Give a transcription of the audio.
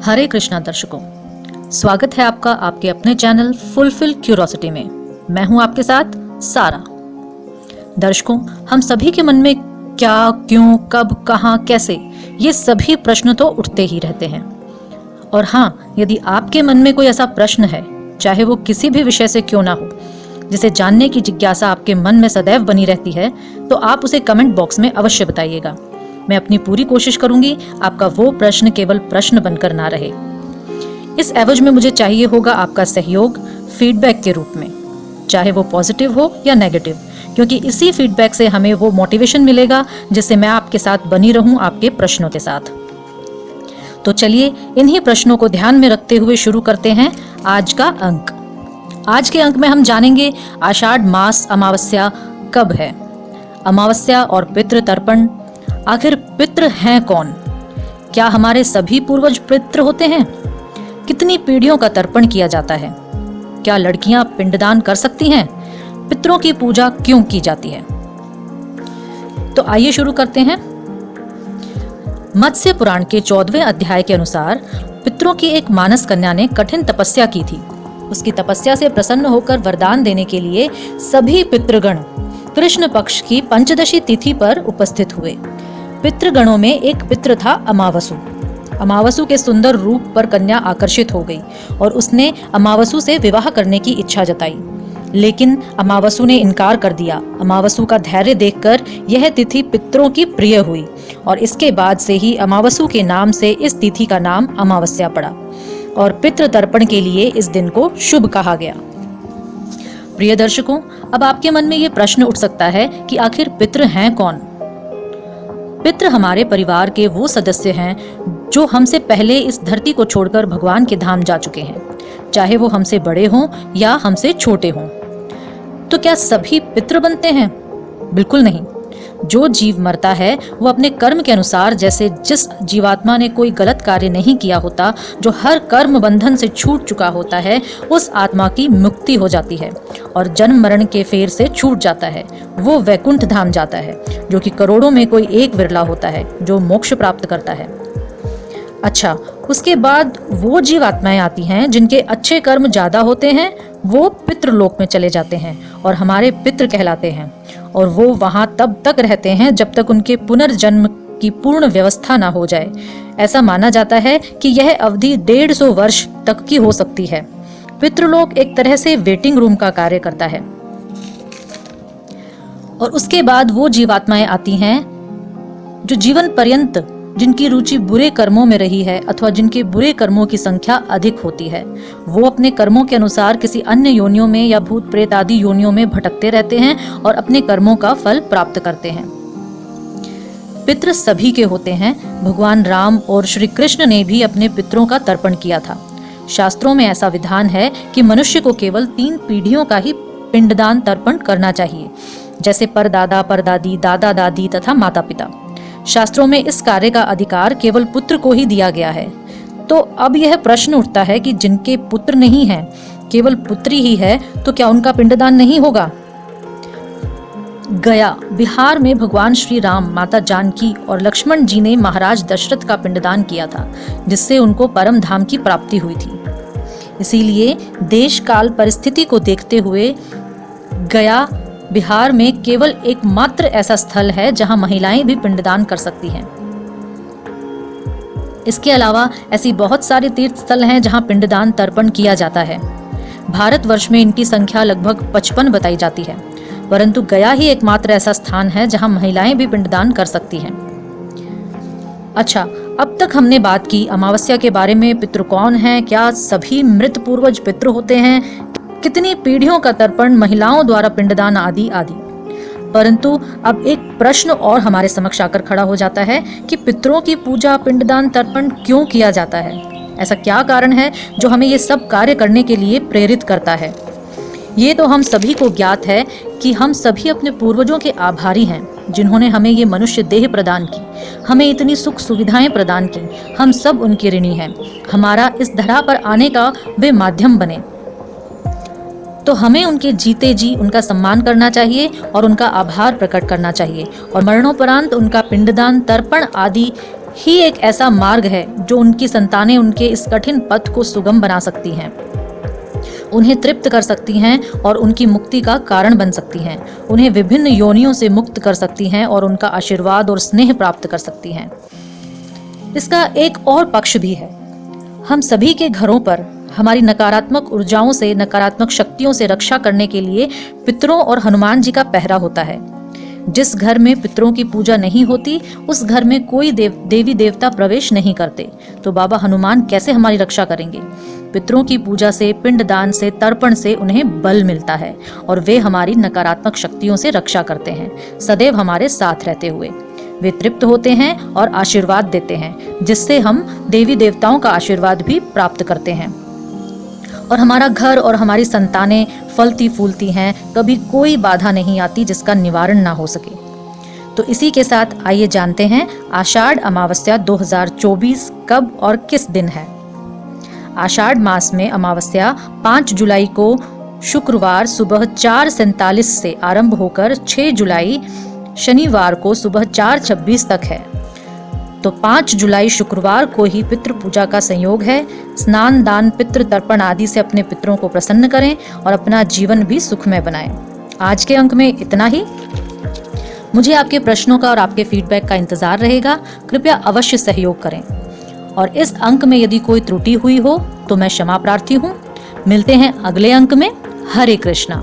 हरे कृष्णा दर्शकों, स्वागत है आपका आपके अपने चैनल फुलफिल क्यूरोसिटी में। मैं हूं आपके साथ सारा। दर्शकों, हम सभी के मन में क्या, क्यों, कब, कहां, कैसे, ये सभी प्रश्न तो उठते ही रहते हैं। और हाँ, यदि आपके मन में कोई ऐसा प्रश्न है, चाहे वो किसी भी विषय से क्यों ना हो, जिसे जानने की जिज्ञासा आपके मन में सदैव बनी रहती है, तो आप उसे कमेंट बॉक्स में अवश्य बताइएगा। मैं अपनी पूरी कोशिश करूंगी आपका वो प्रश्न केवल प्रश्न बनकर ना रहे। इस एवज में मुझे चाहिए होगा आपका सहयोग फीडबैक के रूप में, चाहे वो पॉजिटिव हो या नेगेटिव, क्योंकि इसी फीडबैक से हमें वो मोटिवेशन मिलेगा जिससे मैं आपके साथ बनी रहूं आपके प्रश्नों के साथ। तो चलिए इन्हीं प्रश्नों को ध्यान में रखते हुए शुरू करते हैं आज का अंक। आज के अंक में हम जानेंगे आषाढ़ मास अमावस्या कब है, अमावस्या और पितृ तर्पण। आखिर पितृ हैं कौन? क्या हमारे सभी पूर्वज पितृ होते हैं? कितनी पीढ़ियों का तर्पण किया जाता है? क्या लड़कियां पिंडदान कर सकती हैं? पितरों की पूजा क्यों की जाती है? तो आइए शुरू करते हैं। मत्स्य पुराण के 14वें अध्याय के अनुसार पितरों की एक मानस कन्या ने कठिन तपस्या की थी। उसकी तपस्या से प्रसन्न होकर वरदान देने के लिए सभी पितृगण कृष्ण पक्ष की पंचदशी तिथि पर उपस्थित हुए। पितृगणों में एक पितृ था अमावसु। अमावसु के सुंदर रूप पर कन्या आकर्षित हो गई और उसने अमावसु से विवाह करने की इच्छा जताई, लेकिन अमावसु ने इनकार कर दिया। अमावसु का धैर्य देखकर यह तिथि पितरों की प्रिय हुई और इसके बाद से ही अमावसु के नाम से इस तिथि का नाम अमावस्या पड़ा और पितृ तर्पण के लिए इस दिन को शुभ कहा गया। प्रिय दर्शकों, अब आपके मन में ये प्रश्न उठ सकता है कि आखिर पितृ हैं कौन? पितृ हमारे परिवार के वो सदस्य हैं जो हमसे पहले इस धरती को छोड़कर भगवान के धाम जा चुके हैं, चाहे वो हमसे बड़े हों या हमसे छोटे हों। तो क्या सभी पितृ बनते हैं? बिल्कुल नहीं। जो जीव मरता है वो अपने कर्म के अनुसार, जैसे जिस जीवात्मा ने कोई गलत कार्य नहीं किया होता, जो हर कर्म बंधन से छूट चुका होता है, उस आत्मा की मुक्ति हो जाती है और जन्म मरण के फेर से छूट जाता है। वो वैकुंठ धाम जाता है, जो कि करोड़ों में कोई एक विरला होता है जो मोक्ष प्राप्त करता है। अच्छा, उसके बाद वो जीवात्माएं आती हैं जिनके अच्छे कर्म ज्यादा होते हैं, वो पितृलोक में चले जाते हैं और हमारे पितृ कहलाते हैं और वो वहां तब तक रहते हैं जब तक उनके पुनर्जन्म की पूर्ण व्यवस्था ना हो जाए। ऐसा माना जाता है कि यह अवधि 150 वर्ष तक की हो सकती है। पितृलोक एक तरह से वेटिंग रूम का कार्य करता है। और उसके बाद वो जीवात्माएं आती हैं जो जीवन पर्यंत जिनकी रुचि बुरे कर्मों में रही है अथवा जिनके बुरे कर्मों की संख्या अधिक होती है, वो अपने कर्मों के अनुसार किसी अन्य योनियों में या भूत प्रेत आदि योनियों में भटकते रहते हैं और अपने कर्मों का फल प्राप्त करते हैं। पितृ सभी के होते हैं। भगवान राम और श्री कृष्ण ने भी अपने पितरों का तर्पण किया था। शास्त्रों में ऐसा विधान है कि मनुष्य को केवल 3 पीढ़ियों का ही पिंडदान तर्पण करना चाहिए, जैसे परदादा, परदादी, दादा दादी तथा माता पिता। शास्त्रों में इस कार्य का अधिकार केवल पुत्र को ही दिया गया है। तो अब यह प्रश्न उठता है कि जिनके पुत्र नहीं हैं, केवल पुत्री ही है, तो क्या उनका पिंडदान नहीं होगा? गया बिहार में भगवान श्री राम, माता जानकी और लक्ष्मण जी ने महाराज दशरथ का पिंडदान किया था, जिससे उनको परम धाम की प्राप्ति हुई थी। इसीलिए देश काल परिस्थिति को देखते हुए गया बिहार में केवल एकमात्र ऐसा स्थल है जहां महिलाएं भी पिंडदान कर सकती हैं। इसके अलावा ऐसी बहुत सारे तीर्थ स्थल हैं जहां पिंडदान तर्पण किया जाता है। भारतवर्ष में इनकी संख्या लगभग 55 बताई जाती है, परंतु गया ही एकमात्र ऐसा स्थान है जहां महिलाएं भी पिंडदान कर सकती हैं। अच्छा, अब तक हमने बात की अमावस्या के बारे में। पितृ कौन है, क्या सभी मृत पूर्वज पितृ होते हैं, कितनी पीढ़ियों का तर्पण, महिलाओं द्वारा पिंडदान आदि आदि। परंतु अब एक प्रश्न और हमारे समक्ष आकर खड़ा हो जाता है कि पितरों की पूजा, पिंडदान, तर्पण क्यों किया जाता है? ऐसा क्या कारण है जो हमें ये सब कार्य करने के लिए प्रेरित करता है? ये तो हम सभी को ज्ञात है कि हम सभी अपने पूर्वजों के आभारी हैं, जिन्होंने हमें ये मनुष्य देह प्रदान की, हमें इतनी सुख सुविधाएं प्रदान की। हम सब उनके ऋणी हैं। हमारा इस धरा पर आने का वे माध्यम बने, तो हमें उनके जीते जी उनका सम्मान करना चाहिए और उनका आभार प्रकट करना चाहिए और मरणोपरांत उनका पिंडदान, तर्पण आदि ही एक ऐसा मार्ग है जो उनकी संतानें उनके इस कठिन पथ को सुगम बना सकती हैं, उन्हें तृप्त कर सकती हैं और उनकी मुक्ति का कारण बन सकती हैं, उन्हें विभिन्न योनियों से मुक्त कर सकती हैं और उनका आशीर्वाद और स्नेह प्राप्त कर सकती हैं। इसका एक और पक्ष भी है। हम सभी के घरों पर हमारी नकारात्मक ऊर्जाओं से, नकारात्मक शक्तियों से रक्षा करने के लिए पितरों और हनुमान जी का पहरा होता है। जिस घर में पितरों की पूजा नहीं होती, उस घर में कोई देवी देवता प्रवेश नहीं करते। तो बाबा हनुमान कैसे हमारी रक्षा करेंगे? पितरों की पूजा से, पिंडदान से, तर्पण से उन्हें बल मिलता है और वे हमारी नकारात्मक शक्तियों से रक्षा करते हैं, सदैव हमारे साथ रहते हुए। वे तृप्त होते हैं और आशीर्वाद देते हैं, जिससे हम देवी देवताओं का आशीर्वाद भी प्राप्त करते हैं और हमारा घर और हमारी संतानें फलती फूलती हैं। कभी कोई बाधा नहीं आती जिसका निवारण ना हो सके। तो इसी के साथ आइए जानते हैं आषाढ़ अमावस्या 2024 कब और किस दिन है। आषाढ़ मास में अमावस्या 5 जुलाई को शुक्रवार सुबह 4:47 से आरंभ होकर 6 जुलाई शनिवार को सुबह 4:26 तक है। तो 5 जुलाई शुक्रवार को ही पितृ पूजा का संयोग है। स्नान, दान, पितृ तर्पण आदि से अपने पितरों को प्रसन्न करें और अपना जीवन भी सुखमय बनाएं। आज के अंक में इतना ही। मुझे आपके प्रश्नों का और आपके फीडबैक का इंतजार रहेगा। कृपया अवश्य सहयोग करें और इस अंक में यदि कोई त्रुटि हुई हो तो मैं क्षमा प्रार्थी हूँ। मिलते हैं अगले अंक में। हरे कृष्णा।